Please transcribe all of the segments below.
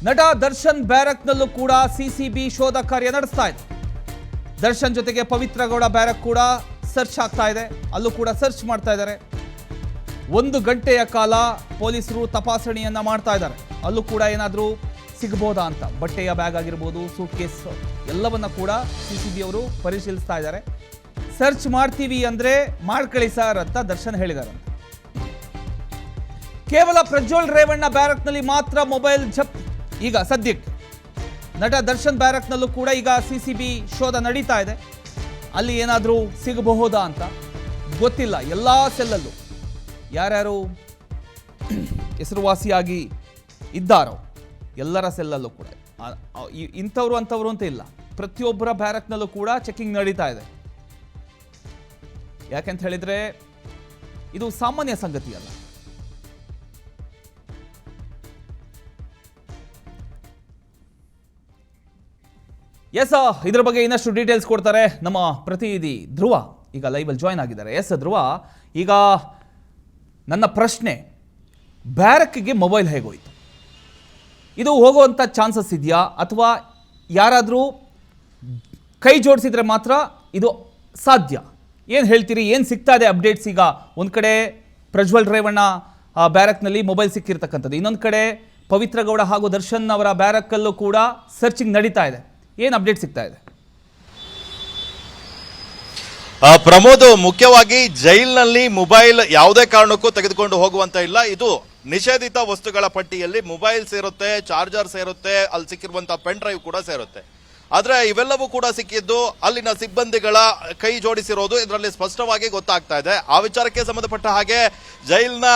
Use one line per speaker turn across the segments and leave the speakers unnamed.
ನಟ ದರ್ಶನ್ ಬ್ಯಾರಕ್ನಲ್ಲೂ ಕೂಡ ಸಿಸಿಬಿ ಶೋಧ ಕಾರ್ಯ ನಡೆಸ್ತಾ ಇದೆ. ದರ್ಶನ್ ಜೊತೆಗೆ ಪವಿತ್ರ ಗೌಡ ಬ್ಯಾರಕ್ ಕೂಡ ಸರ್ಚ್ ಆಗ್ತಾ ಇದೆ. ಅಲ್ಲೂ ಕೂಡ ಸರ್ಚ್ ಮಾಡ್ತಾ ಇದ್ದಾರೆ. 1 ಗಂಟೆಯ ಕಾಲ ಪೊಲೀಸರು ತಪಾಸಣೆಯನ್ನ ಮಾಡ್ತಾ ಇದ್ದಾರೆ. ಅಲ್ಲೂ ಕೂಡ ಏನಾದರೂ ಸಿಗಬಹುದಾ ಅಂತ, ಬಟ್ಟೆಯ ಬ್ಯಾಗ್ ಆಗಿರ್ಬೋದು, ಸೂಟ್ ಕೇಸ್ ಎಲ್ಲವನ್ನ ಕೂಡ ಸಿಸಿಬಿ ಅವರು ಪರಿಶೀಲಿಸ್ತಾ ಇದ್ದಾರೆ. ಸರ್ಚ್ ಮಾಡ್ತೀವಿ ಅಂದ್ರೆ ಮಾಡ್ಕೊಳ್ಳಿ ಸರ್ ಅಂತ ದರ್ಶನ್ ಹೇಳಿದ್ದಾರೆ. ಕೇವಲ ಪ್ರಜ್ವಲ್ ರೇವಣ್ಣ ಬ್ಯಾರಕ್ನಲ್ಲಿ ಮಾತ್ರ ಮೊಬೈಲ್ ಜಪ್ತಿ. ಈಗ ಸದ್ಯಕ್ಕೆ ನಟ ದರ್ಶನ್ ಬ್ಯಾರಕ್ನಲ್ಲೂ ಕೂಡ ಈಗ ಸಿಸಿಬಿ ಶೋಧ ನಡೀತಾ ಇದೆ. ಅಲ್ಲಿ ಏನಾದರೂ ಸಿಗಬಹುದಾ ಅಂತ ಗೊತ್ತಿಲ್ಲ. ಎಲ್ಲ ಸೆಲ್ಲಲ್ಲೂ ಯಾರ್ಯಾರು ಹೆಸರುವಾಸಿಯಾಗಿ ಇದ್ದಾರೋ ಎಲ್ಲರ ಸೆಲ್ಲಲ್ಲೂ ಕೂಡ ಇಂಥವ್ರು ಅಂಥವ್ರು ಅಂತ ಇಲ್ಲ, ಪ್ರತಿಯೊಬ್ಬರ ಬ್ಯಾರಕ್ನಲ್ಲೂ ಕೂಡ ಚೆಕಿಂಗ್ ನಡೀತಾ ಇದೆ. ಯಾಕೆಂತ ಹೇಳಿದ್ರೆ ಇದು ಸಾಮಾನ್ಯ ಸಂಗತಿ ಅಲ್ಲ. ಎಸ್, ಇದ್ರ ಬಗ್ಗೆ ಇನ್ನಷ್ಟು ಡೀಟೇಲ್ಸ್ ಕೊಡ್ತಾರೆ ನಮ್ಮ ಪ್ರತಿನಿಧಿ ಧ್ರುವ. ಈಗ ಲೈವಲ್ಲಿ ಜಾಯ್ನ್ ಆಗಿದ್ದಾರೆ. ಎಸ್ ಧ್ರುವ, ಈಗ ನನ್ನ ಪ್ರಶ್ನೆ, ಬ್ಯಾರಕ್ಗೆ ಮೊಬೈಲ್ ಹೇಗೋಯ್ತು? ಇದು ಹೋಗುವಂಥ ಚಾನ್ಸಸ್ ಇದೆಯಾ, ಅಥವಾ ಯಾರಾದರೂ ಕೈ ಜೋಡಿಸಿದ್ರೆ ಮಾತ್ರ ಇದು ಸಾಧ್ಯ? ಏನು ಹೇಳ್ತೀರಿ? ಏನು ಸಿಗ್ತಾ ಇದೆ ಅಪ್ಡೇಟ್ಸ್? ಈಗ ಒಂದು ಕಡೆ ಪ್ರಜ್ವಲ್ ರೇವಣ್ಣ ಬ್ಯಾರಕ್ನಲ್ಲಿ ಮೊಬೈಲ್ ಸಿಕ್ಕಿರ್ತಕ್ಕಂಥದ್ದು, ಇನ್ನೊಂದು ಕಡೆ ಪವಿತ್ರ ಗೌಡ ಹಾಗೂ ದರ್ಶನ್ ಅವರ ಬ್ಯಾರಕ್ಕಲ್ಲೂ ಕೂಡ ಸರ್ಚಿಂಗ್ ನಡೀತಾ ಇದೆ. ಏನು ಅಪ್ಡೇಟ್ ಸಿಗ್ತಾ ಇದೆ?
ಪ್ರಮೋದ್, ಮುಖ್ಯವಾಗಿ ಜೈಲಿನಲ್ಲಿ ಮೊಬೈಲ್ ಯಾವುದೇ ಕಾರಣಕ್ಕೂ ತೆಗೆದುಕೊಂಡು ಹೋಗುವಂತ ಇಲ್ಲ. ಇದು ನಿಷೇಧಿತ ವಸ್ತುಗಳ ಪಟ್ಟಿಯಲ್ಲಿ ಮೊಬೈಲ್ ಸೇರುತ್ತೆ, ಚಾರ್ಜರ್ ಸೇರುತ್ತೆ, ಅಲ್ಲಿ ಸಿಕ್ಕಿರುವಂತಹ ಪೆನ್ ಡ್ರೈವ್ ಕೂಡ ಸೇರುತ್ತೆ. ಆದ್ರೆ ಇವೆಲ್ಲವೂ ಕೂಡ ಸಿಕ್ಕಿದ್ದು ಅಲ್ಲಿನ ಸಿಬ್ಬಂದಿಗಳ ಕೈ ಜೋಡಿಸಿರೋದು ಇದರಲ್ಲಿ ಸ್ಪಷ್ಟವಾಗಿ ಗೊತ್ತಾಗ್ತಾ ಇದೆ. ಆ ವಿಚಾರಕ್ಕೆ ಸಂಬಂಧಪಟ್ಟ ಹಾಗೆ ಜೈಲಿನ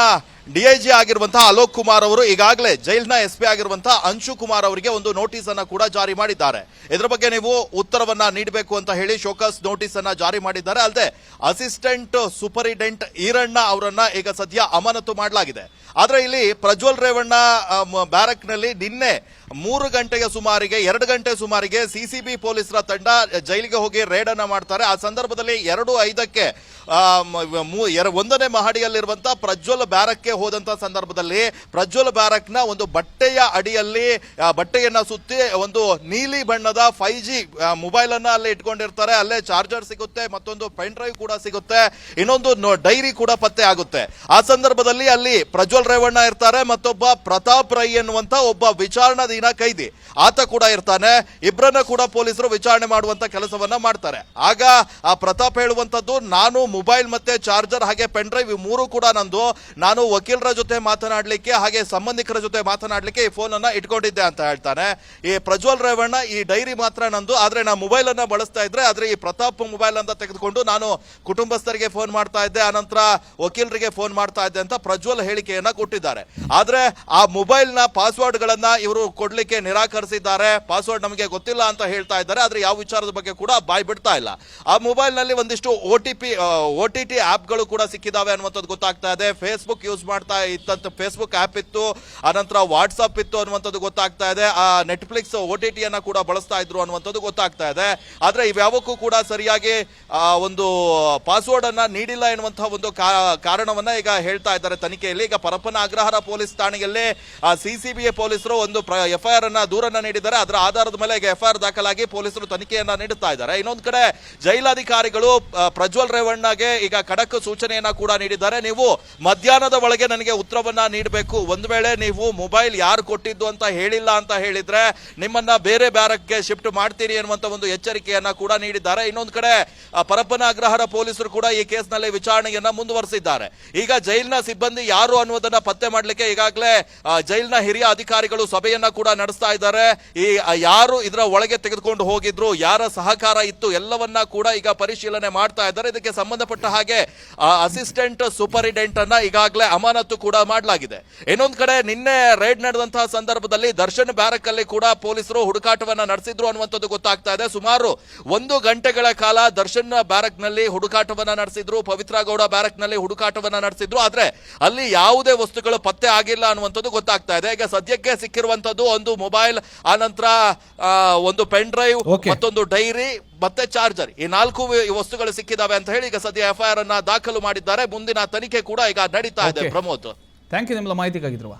ಡಿಐಜಿ ಆಗಿರುವಂತಹ ಅಲೋಕ್ ಕುಮಾರ್ ಅವರು ಈಗಾಗಲೇ ಜೈಲಿನ SP ಆಗಿರುವಂತಹ ಅಂಶು ಕುಮಾರ್ ಅವರಿಗೆ ಒಂದು ನೋಟಿಸ್ ಅನ್ನ ಕೂಡ ಜಾರಿ ಮಾಡಿದ್ದಾರೆ. ಇದರ ಬಗ್ಗೆ ನೀವು ಉತ್ತರವನ್ನ ನೀಡಬೇಕು ಅಂತ ಹೇಳಿ ಶೋಕಾಸ್ ನೋಟಿಸ್ ಅನ್ನ ಜಾರಿ ಮಾಡಿದ್ದಾರೆ. ಅಲ್ಲದೆ ಅಸಿಸ್ಟೆಂಟ್ ಸೂಪರಿಂಟೆಂಡೆಂಟ್ ಈರಣ್ಣ ಅವರನ್ನ ಈಗ ಸದ್ಯ ಅಮಾನತು ಮಾಡಲಾಗಿದೆ. ಆದ್ರೆ ಇಲ್ಲಿ ಪ್ರಜ್ವಲ್ ರೇವಣ್ಣ ಬ್ಯಾರಕ್ನಲ್ಲಿ ನಿನ್ನೆ 3 ಗಂಟೆಗೆ ಸುಮಾರಿಗೆ 2 ಗಂಟೆ ಸುಮಾರಿಗೆ ಸಿಸಿಬಿ ಪೊಲೀಸರ ತಂಡ ಜೈಲಿಗೆ ಹೋಗಿ ರೇಡ್ ಅನ್ನ ಮಾಡ್ತಾರೆ. ಆ ಸಂದರ್ಭದಲ್ಲಿ 2:05ಕ್ಕೆ 1ನೇ ಮಹಡಿಯಲ್ಲಿರುವಂತಹ ಪ್ರಜ್ವಲ್ ಬ್ಯಾರಕ್ಗೆ ಹೋದಂತ ಸಂದರ್ಭದಲ್ಲಿ ಪ್ರಜ್ವಲ್ ಬ್ಯಾರಕ್ನ ಒಂದು ಬಟ್ಟೆಯ ಅಡಿಯಲ್ಲಿ ಬಟ್ಟೆಯನ್ನ ಸುತ್ತಿ ಒಂದು ನೀಲಿ ಬಣ್ಣದ 5G ಮೊಬೈಲ್ ಅನ್ನ ಅಲ್ಲೇ ಇಟ್ಕೊಂಡಿರ್ತಾರೆ. ಅಲ್ಲೇ ಚಾರ್ಜರ್ ಸಿಗುತ್ತೆ, ಮತ್ತೊಂದು ಪೆನ್ ಡ್ರೈವ್ ಕೂಡ ಸಿಗುತ್ತೆ, ಇನ್ನೊಂದು ಡೈರಿ ಕೂಡ ಪತ್ತೆ ಆಗುತ್ತೆ. ಆ ಸಂದರ್ಭದಲ್ಲಿ ಅಲ್ಲಿ ಪ್ರಜ್ವಲ್ ರೇವಣ್ಣ ಇರ್ತಾರೆ, ಮತ್ತೊಬ್ಬ ಪ್ರತಾಪ್ ರೈ ಎನ್ನುವಂತ ಒಬ್ಬ ವಿಚಾರಣಾಧೀನ ಕೈದಿ ಆತ ಕೂಡ ಇರ್ತಾನೆ. ಇಬ್ಬರನ್ನ ಕೂಡ ಪೊಲೀಸರು ವಿಚಾರಣೆ ಮಾಡುವಂತ ಕೆಲಸವನ್ನ ಮಾಡ್ತಾರೆ. ಆಗ ಆ ಪ್ರತಾಪ್ ಹೇಳುವಂತದ್ದು, ನಾನು ಮೊಬೈಲ್ ಮತ್ತೆ ಚಾರ್ಜರ್ ಹಾಗೆ ಪೆನ್ ಡ್ರೈವ್ 3 ಕೂಡ ನಂದು, ನಾನು ವಕೀಲರ ಜೊತೆ ಮಾತನಾಡ್ಲಿಕ್ಕೆ ಹಾಗೆ ಸಂಬಂಧಿಕರ ಜೊತೆ ಮಾತನಾಡ್ಲಿಕ್ಕೆ ಈ ಫೋನ್ ಅನ್ನ ಇಟ್ಕೊಂಡಿದ್ದೆ ಅಂತ ಹೇಳ್ತಾನೆ. ಈ ಪ್ರಜ್ವಲ್ ರೇವಣ್ಣ, ಈ ಡೈರಿ ಮಾತ್ರ ನಂದು, ಆದ್ರೆ ನಾ ಮೊಬೈಲ್ ಅನ್ನ ಬಳಸ್ತಾ ಇದ್ರೆ ಆದ್ರೆ ಈ ಪ್ರತಾಪ್ ಮೊಬೈಲ್ ಅಂತ ತೆಗೆದುಕೊಂಡು ನಾನು ಕುಟುಂಬಸ್ಥರಿಗೆ ಫೋನ್ ಮಾಡ್ತಾ ಇದ್ದೆ, ಆನಂತರ ವಕೀಲರಿಗೆ ಫೋನ್ ಮಾಡ್ತಾ ಇದ್ದೆ ಅಂತ ಪ್ರಜ್ವಲ್ ಹೇಳಿಕೆಯನ್ನ ಕೊಟ್ಟಿದ್ದಾರೆ. ಆದ್ರೆ ಆ ಮೊಬೈಲ್ ನ ಪಾಸ್ವರ್ಡ್ ಗಳನ್ನ ಇವರು ಕೊಡ್ಲಿಕ್ಕೆ ನಿರಾಕರಿಸಿದ್ದಾರೆ. ಪಾಸ್ವರ್ಡ್ ನಮಗೆ ಗೊತ್ತಿಲ್ಲ ಅಂತ ಹೇಳ್ತಾ ಇದ್ದಾರೆ. ಆದ್ರೆ ಯಾವ ವಿಚಾರದ ಬಗ್ಗೆ ಕೂಡ ಬಾಯ್ ಬಿಡ್ತಾ ಇಲ್ಲ. ಆ ಮೊಬೈಲ್ ನಲ್ಲಿ ಒಂದಿಷ್ಟು OTT ಆಪ್ ಗಳು ಕೂಡ ಸಿಕ್ಕಿದಾವೆ ಅನ್ನುವಂಥದ್ದು ಗೊತ್ತಾಗ್ತಾ ಇದೆ. ಫೇಸ್ಬುಕ್ ಯೂಸ್ ಮಾಡ್ತಾ ಇತ್ತಂತ ಫೇಸ್ಬುಕ್ ಆಪ್ ಇತ್ತು, ಆನಂತರ ವಾಟ್ಸ್ಆಪ್ ಇತ್ತು ಅನ್ನುವಂಥದ್ದು ಗೊತ್ತಾಗ್ತಾ ಇದೆ. ಆ ನೆಟ್ಫ್ಲಿಕ್ಸ್ OTT ಅನ್ನ ಕೂಡ ಬಳಸ್ತಾ ಇದ್ರು ಅನ್ನುವಂಥದ್ದು ಗೊತ್ತಾಗ್ತಾ ಇದೆ. ಆದ್ರೆ ಇವ್ಯಾವಕ್ಕೂ ಕೂಡ ಸರಿಯಾಗಿ ಒಂದು ಪಾಸ್ವರ್ಡ್ ಅನ್ನ ನೀಡಿಲ್ಲ ಎನ್ನುವಂತಹ ಒಂದು ಕಾರಣವನ್ನ ಈಗ ಹೇಳ್ತಾ ಇದ್ದಾರೆ ತನಿಖೆಯಲ್ಲಿ. ಈಗ ಪರಪ್ಪನ ಅಗ್ರಹಾರ ಪೊಲೀಸ್ ಠಾಣೆಯಲ್ಲಿ ಸಿಸಿಬಿ ಪೊಲೀಸರು ಒಂದು FIR ಅನ್ನ ದೂರನ್ನ ನೀಡಿದ್ದಾರೆ. ಅದರ ಆಧಾರದ ಮೇಲೆ ಈಗ FIR ದಾಖಲಾಗಿ ಪೊಲೀಸರು ತನಿಖೆಯನ್ನ ನೀಡುತ್ತಾ ಇದ್ದಾರೆ. ಇನ್ನೊಂದು ಕಡೆ ಜೈಲಾಧಿಕಾರಿಗಳು ಪ್ರಜ್ವಲ್ ರೇವಣ್ಣಗೆ ಈಗ ಖಡಕ್ ಸೂಚನೆಯನ್ನ ಕೂಡ ನೀಡಿದ್ದಾರೆ. ನೀವು ಮಧ್ಯಾಹ್ನದ ಒಳಗೆ ನನಗೆ ಉತ್ತರವನ್ನ ನೀಡಬೇಕು. ಒಂದು ವೇಳೆ ನೀವು ಮೊಬೈಲ್ ಯಾರು ಕೊಟ್ಟಿದ್ದು ಅಂತ ಹೇಳಿಲ್ಲ ಅಂತ ಹೇಳಿದ್ರೆ ನಿಮ್ಮನ್ನ ಬೇರೆ ಬ್ಯಾರಕ್ಗೆ ಶಿಫ್ಟ್ ಮಾಡ್ತೀರಿ ಎನ್ನುವಂತ ಒಂದು ಎಚ್ಚರಿಕೆಯನ್ನ ಕೂಡ ನೀಡಿದ್ದಾರೆ. ಇನ್ನೊಂದು ಕಡೆ ಪರಪ್ಪನ ಅಗ್ರಹಾರ ಪೊಲೀಸರು ಕೂಡ ಈ ಕೇಸ್ನಲ್ಲಿ ವಿಚಾರಣೆಯನ್ನ ಮುಂದುವರೆಸಿದ್ದಾರೆ. ಈಗ ಜೈಲಿನ ಸಿಬ್ಬಂದಿ ಯಾರು ಅನ್ನುವುದನ್ನ ಪತ್ತೆ ಮಾಡಲಿಕ್ಕೆ ಈಗಾಗಲೇ ಜೈಲಿನ ಹಿರಿಯ ಅಧಿಕಾರಿಗಳು ಸಭೆಯನ್ನ ಕೂಡ ನಡೆಸ್ತಾ ಇದ್ದಾರೆ. ಈ ಯಾರು ಇದರ ಒಳಗೆ ತೆಗೆದುಕೊಂಡು ಹೋಗಿದ್ರು, ಯಾರ ಸಹಕಾರ ಇತ್ತು, ಎಲ್ಲವನ್ನ ಕೂಡ ಈಗ ಪರಿಶೀಲನೆ ಮಾಡ್ತಾ ಇದ್ದಾರೆ. ಇದಕ್ಕೆ ಸಂಬಂಧಪಟ್ಟ ಹಾಗೆ ಅಸಿಸ್ಟೆಂಟ್ ಸೂಪರಿಂಟೆಂಡೆಂಟ್ ಅನ್ನ ಈಗಾಗಲೇ ಅಮಾನತು ಕೂಡ ಮಾಡಲಾಗಿದೆ. ಇನ್ನೊಂದು ಕಡೆ ನಿನ್ನೆ ರೇಡ್ ನಡೆದಂತಹ ಸಂದರ್ಭದಲ್ಲಿ ದರ್ಶನ್ ಬ್ಯಾರಕ್ ಅಲ್ಲಿ ಕೂಡ ಪೊಲೀಸರು ಹುಡುಕಾಟವನ್ನ ನಡೆಸಿದ್ರು ಅನ್ನುವಂಥದ್ದು ಗೊತ್ತಾಗ್ತಾ ಇದೆ. ಸುಮಾರು 1 ಗಂಟೆಗಳ ಕಾಲ ದರ್ಶನ್ ಬ್ಯಾರಕ್ ನಲ್ಲಿ ಹುಡುಕಾಟವನ್ನ ನಡೆಸಿದ್ರು, ಪವಿತ್ರ ಗೌಡ ಬ್ಯಾರಕ್ ನಲ್ಲಿ ಹುಡುಕಾಟವನ್ನ ನಡೆಸಿದ್ರು. ಆದ್ರೆ ಅಲ್ಲಿ ಯಾವುದೇ ವಸ್ತುಗಳು ಪತ್ತೆ ಆಗಿಲ್ಲ ಅನ್ನುವಂಥದ್ದು ಗೊತ್ತಾಗ್ತಾ ಇದೆ. ಈಗ ಸದ್ಯಕ್ಕೆ ಸಿಕ್ಕಿರುವಂತದ್ದು ಒಂದು ಮೊಬೈಲ್, ಆನಂತರ ಒಂದು ಪೆನ್ ಡ್ರೈವ್, ಮತ್ತೊಂದು ಡೈರಿ ಮತ್ತೆ ಚಾರ್ಜರ್, ಈ 4 ವಸ್ತುಗಳು ಸಿಕ್ಕಿದಾವೆ ಅಂತ ಹೇಳಿ ಈಗ ಸದ್ಯ FIR ಅನ್ನ ದಾಖಲು ಮಾಡಿದ್ದಾರೆ. ಮುಂದಿನ ತನಿಖೆ ಕೂಡ ಈಗ ನಡೀತಾ ಇದೆ. ಪ್ರಮೋದ್,
ಥ್ಯಾಂಕ್ ಯು ನಿಮ್ಮೆಲ್ಲ ಮಾಹಿತಿಗಾಗಿ ಧ್ರುವ.